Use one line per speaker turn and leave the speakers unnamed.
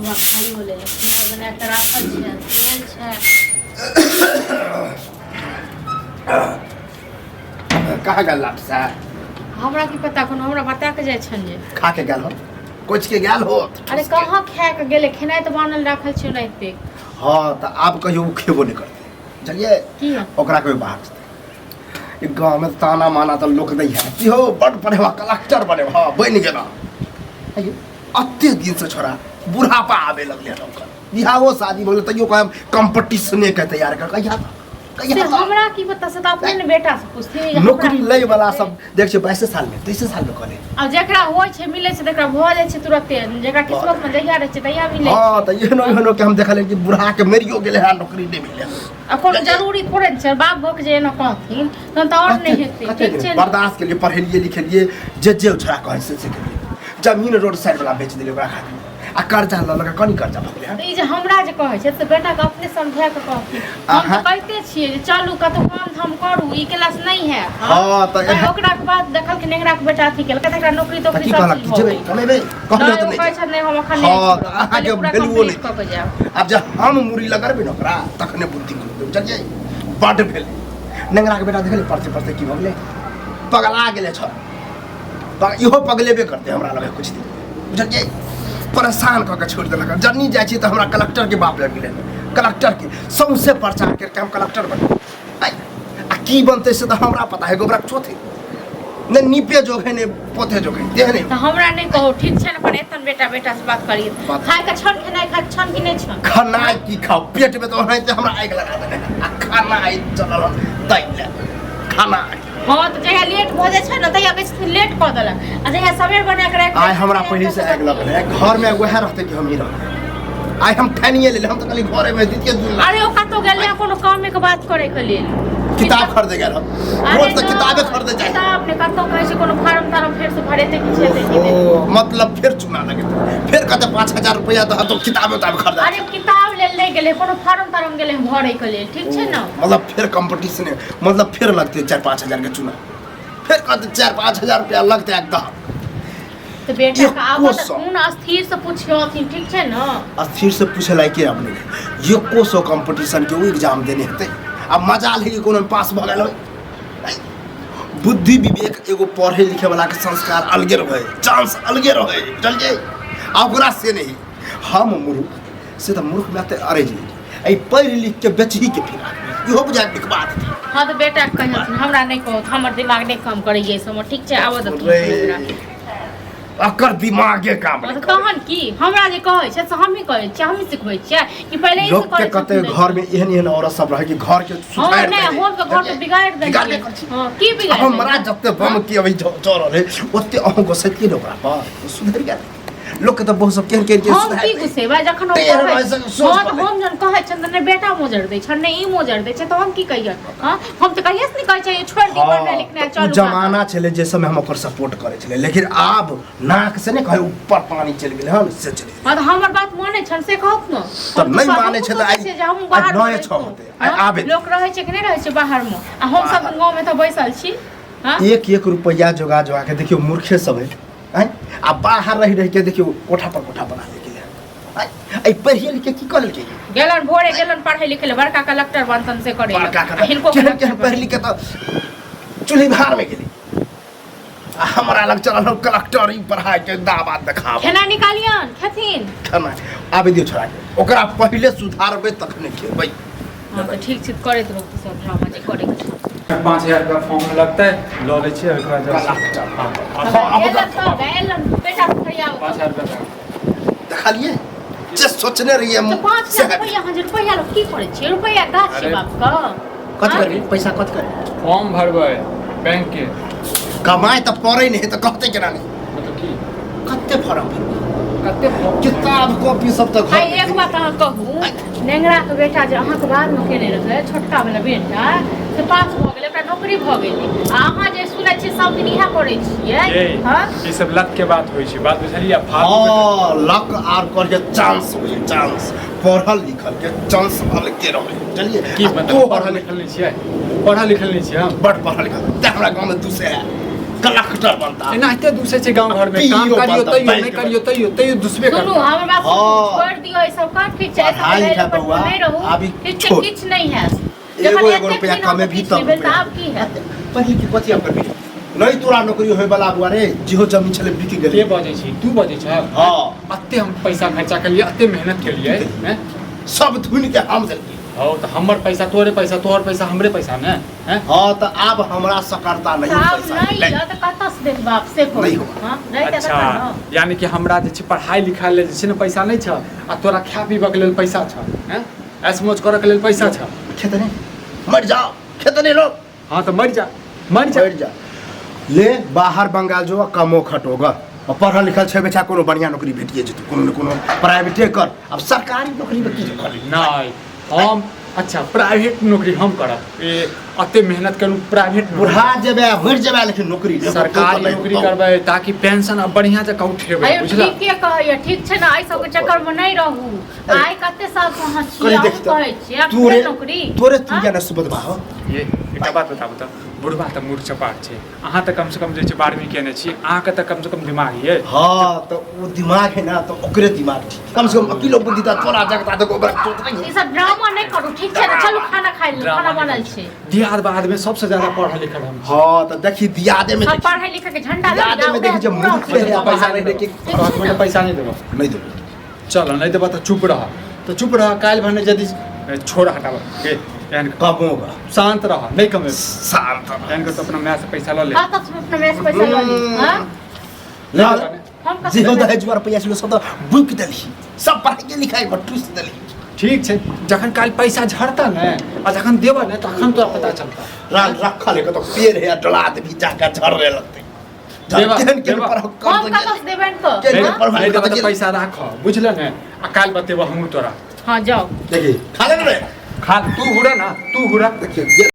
हमरा खाई होले खेनाइ बना के राखल छै तेल छै
कहाँ गेल लाट सा
हमरा की पता कोनो हमरा बता के जाय छन जे
खा के गेल हो कुछ के गेल हो
अरे कहाँ खा के गेले खेनाइ तो बनल राखल छै नहीं पे
हां त आब कहियो खेबो नहीं करते चलिए
की
ओकरा कोई बात ई गांव में ताना माना तो लोग नहीं है कि हो बड़ पढ़ेवा कलेक्टर बने हां बन गेला अयो अत्ते दिन से छोरा बुढ़ापा आवे लगले ओकर बिहावो शादी बोले तइयो कम कंपटीशन के तैयार कर कहिया
से हमरा की पता से तो अपने ने बेटा से पूछती
नौकरी लै वाला सब देख छै 22 साल में 23 साल में करे
अब जेकरा होय छै मिले छै तकरा भ जाय छै तुरंत जेकरा किस्मत में जहिया रहे छै तहिया मिले
हां त एहनो के हम देखले कि बुढ़ा के मरियो गेले है नौकरी नहीं मिले
अब कोनो जरूरी थोड़े छै बाप भोक जे एना कहथिन तहन त और नहीं हेतै ठीक छै
बर्दाश्त के लिए पढ़ेलिए लिखेलिए जे छोरा कहे से केलिए जमीन रोड साइड वाला बेच दिले ओकरा खातिर आ कर्जा ल लगा कनी कर्जा भगले
ई जे हमरा जे कहै छै से बेटा के अपने समझा के कहथिन हम त कहते छियै जे चलू कतो काम धाम करू ई क्लास नहीं है
हां त
ओकरा के बाद देखल के नेगरा के बेटा थी केल कते नौकरी तो
की कहलक जेबे कमेबे कहले त नहीं
कहै छै नहीं हम अखन नहीं
हां अहाँ के वैल्यू नहीं
क के जाब
अब जब हम मुरी लगरबे न ओकरा तखने बुद्धि करबे चलिए बड भेले नेगरा के बेटा देखले पढ़ते पढ़ते की भगले पगला गेले छ इहो पगलेबे करते हमरा लगे कुछ दिन बुझलिए परेशान क के छोड़ देलक जर्नी जाय छी त हमरा कलेक्टर के बाप लग गेले कलेक्टर के सौंसे प्रचार करके हम कलेक्टर बन आ की बनते से त हमरा पता है गोबरा चोथे न नीपे जोगे ने पोथे जोगे देहने
त हमरा नहीं कहो ठीक छै न पर एतन बेटा बेटा से बात करिए खाय के छन खेनाइ खा छन कि नहीं छन
खाना की खाओ पेट में तो होइते हमरा आग लगा देने आ खाना आई चलल दैले खाना
हां त जहिया लेट भ जाय छै न तहिया बेसी लेट क देलक आ जहिया सवेर बना के राख
आइ हमरा पहिले से आग लगल है घर में वह रहते कि हम ही रह आइ हम ठानिए ले हम तो खाली घरे में दितिए दूर
अरे ओ कतो गेल कोनो काम के बात करे के लेल
किताब खरीदे गेल हम रोज तो किताबे खरीदे जाए
किताब ने कतो कहै छै कोनो फार्म तारम फेर से भरेते कि छै
ओ मतलब फिर चुना लगे फिर कहते 5000 रुपया तो किताब खरीदा
अरे किताब ले ले गेले कोनो फार्म तारम गेले भरे के लेल ठीक छै न
मतलब फिर कंपटीशन है मतलब फिर लगते 4-5 हजार के चुना फिर कहते 4-5 हजार रुपया लगते एकदम
तो बेटा का आवत कौन अस्थिर से पूछियो ठीक छै न
अस्थिर से पूछे लायक के अपने ये कोसो कंपटीशन के एग्जाम देने हेते अब मजाल है कि कोनो पास भ गेल बुद्धि विवेक एगो पढ़े लिखे वाला के संस्कार अलगे रहे चांस अलगे रहे चलिए ओकरा से नहीं हम मूर्ख से तो मूर्ख बात अरे जी ए पढ़ लिख के बेचही के फिर इहो बुझा के बात
हां तो बेटा कहत हमरा नहीं कहत हमर दिमाग नहीं काम करे ये सब ठीक छै आवत
अकर दिमागे काम
नहीं तहन की हमरा जे कहै छै से हम ही कहै छी हम ही सिखबै छियै कि पहले ही से
लोग के कते घर में एहन औरत सब रहे कि घर के
सुधार दे हम के घर के बिगाड़ दे हां की बिगाड़
हमरा जत्ते बम की अभी चोर रहे ओते अहू को सत्य ओकरा पर सुधर गेल लोग के त बहुत सब केन केन के
हम की गुसेबा जखन हम जन कहै छन ने बेटा मोजर दै छन ने ई मोजर दै छै त हम की कहिय हां हम त कहियस नहीं कहै छै छोड़ दी पढ़ना लिखना चलू
जमाना चले जे समय हम ओकर सपोर्ट करे छले लेकिन आब नाक से ने कहे ऊपर पानी चल गेल हन से चले
हां त हमर बात माने छन से कहत न
त नहीं माने छै त आई
हम बाहर
नए छ होते आबे
लोग रहै छै कि नहीं रहै छै बाहर में आ हम सब गांव में त बैसल छी हां
1 रुपया जोगा जोगा के देखियो मूर्खे सब है आ बाहर रह के देखियो कोठा पर कोठा बना ले गेले आई पढ़िए लिखे की कर के
गेलन भोरे गेलन पढ़े लिखे ले बड़का कलेक्टर बनतन से करे
हिनको के पढ़ लिखे तो चुल्ही भार में गेली हमरा लग चलल कलेक्टर ई पढ़ाई के दावा देखाव
खाना निकालियन खथिन
खाना आबे दियो छोड़ा के ओकरा पहले सुधारबे तखने खेबै
हां तो ठीक छै करैत रहू सब ड्रामा जे करे के
5000 का फॉर्म लगता है लो लीजिए एक बार
बेटा खड़िया
5000 रुपया
देखा लिए जे सोचने रहिए
तो 5000 रुपया 1000 रुपया लो की करे छी रुपया गाछ छै बाप का
कत करबी पैसा कत करबी
फॉर्म भरबै बैंक के
कमाई त पड़ै नहीं त कहते केना नहीं
मतलब की
कत्ते फॉर्म भरबी
कते फॉर्म
किताब कॉपी सब त
आई एक बात अहाँ कहू नेंगरा के बेटा जे अहाँ के बाद में केने रहे छोटका वाला बेटा से पास भ गेलै ओकरा नौकरी भ गेलै आ अहाँ जे सुनै छी सब दिन इहा करै छियै
हां ई सब लक के बात होई छै बात बुझलियै फालतू
हां लक आर कर के चांस होई चांस पढ़ल लिखल के चांस अलगे रहे चलिए
की मतलब पढ़ल लिखल नहीं छियै हम
बड़ पढ़ल लिखल त हमरा गांव में दूसरे है कलेक्टर बनता
एनाहिते दूसरे छै गांव घर में काम करियो तइयो नहीं करियो तइयो दूसरे
सुनू हमर बात छोड़ सब का ठीक छै
पढ़ाई लिखाई बउआ,
नहीं रहू
अभी
ठीक छै
छोड़।
किछ नहीं है
एगो रुपया कमे भी तब
आप की है
पढ़ी के कथि हम करबी नहीं तोरा नौकरी होय वाला बुआ रे जेहो जमीन छले बिक
के
गेलै
बजै छी तू बजै छ
हां
अत्ते हम पैसा खर्चा केलिए अत्ते मेहनत केलिए हैं
सब धुन के हम देलिए
हो तो हमर पैसा तोहर पैसा हमरे पैसा ने हैं
हां तो अब हमरा सकरता नहीं
साहब
पैसा
नहीं
ले।
या तो कतऽ से देख बाप से को
नहीं हो।
हां नहीं त
अच्छा यानी कि हमरा जे छै पढ़ाई लिखाई लेल जे छै ने पैसा नहीं छ आ तोरा खा पीबऽ के लेल पैसा छ हैं ऐस मौज करऽ के लेल पैसा छ
खेतने मर जाओ खेतने लोग
हां तो मर जा मर जा
मर जा ले बाहर बंगाल जो कमो खटोगा और पढ़ल लिखल छै बेचा कोनो बढ़िया नौकरी भेटिए जेतौ कोनो न कोनो प्राइवेटे कर अब सरकारी नौकरी में की करी
नहीं हम अच्छा प्राइवेट नौकरी हम करब ए अत्ते मेहनत करू प्राइवेट
बुढ़ा जेबे मर जेबे लेकिन नौकरी लेबो तो
सरकारी
नहीं
नौकरी
होतौ।
करबै ताकि पेंशन अब बढ़िया जकाँ उठेबै
अरे
बुझला
ठीक के कहैया ठीक छै ना आई सब के चक्कर में नहीं रहू आइ कते साल से अहाँ छी
कहीं
अहाँ
देखी तो
कहै छी आप
तोरे
नौकरी
तोरे तू
हाँ?
जाने सुबह हो
ये एकटा बात बताबू तऽ बुढ़बा तऽ मूर्ख चपाट छै अहाँ तऽ कम से कम जे छै 12वीं केने छी अहाँके तऽ कम से कम दिमाग ये
हाँ तो वो दिमाग है ना तो ओकरे दिमाग ठीक कम से कम अकेलो बुद्धि ता तोरा जगता तो गोबर चोट
ई
नहीं
सब ड्रामा नहीं करू ठीक छै ना चलू खाना खाइ ले खाना बनल छै
दियाद बाद में सबसे ज्यादा पढ़ल लिखल हम छी।
हाँ तो देखी दियादे में
सब
देखी
पढ़ाई लिखा के झंडा लग
दियादे में देखी जब मुंह पे है पैसा नहीं देके
रात में पैसा नहीं देबो
नहीं दो
चलो नहीं देबो तऽ चुप रह तो चुप रह काल्हि भने यदि छोड़ हटाबो के एहन
कमोगा
शांत रह नहीं कमे
शांत रह।
एहन तो अपना माय से पैसा लऽ ले
का तक अपना में से पैसा लऽ ली हां
लाल
हम कस
जेहो 10 रुपया से सब बुक देली सब पढ़ाई लिखाई बटूस देली
ठीक छै जखन काल्हि पैसा झड़ता ने आ जखन देबो ने तखन तोरा पता चलता
राग रखा ले तो पेड़ है डला दे भी जाकर झड़ने लगते
देवा,
केहन केहन
देवा।
पर
हम का तक देबन तो
के-
नहीं
हाँ?
नहीं देबो तऽ पैसा राख बुझल ने आ काल्हि बतेबो हमहूँ तोरा
हां जाओ
देखिए खा ले रे
खा तू हुरा ना तू हुरा
देखिए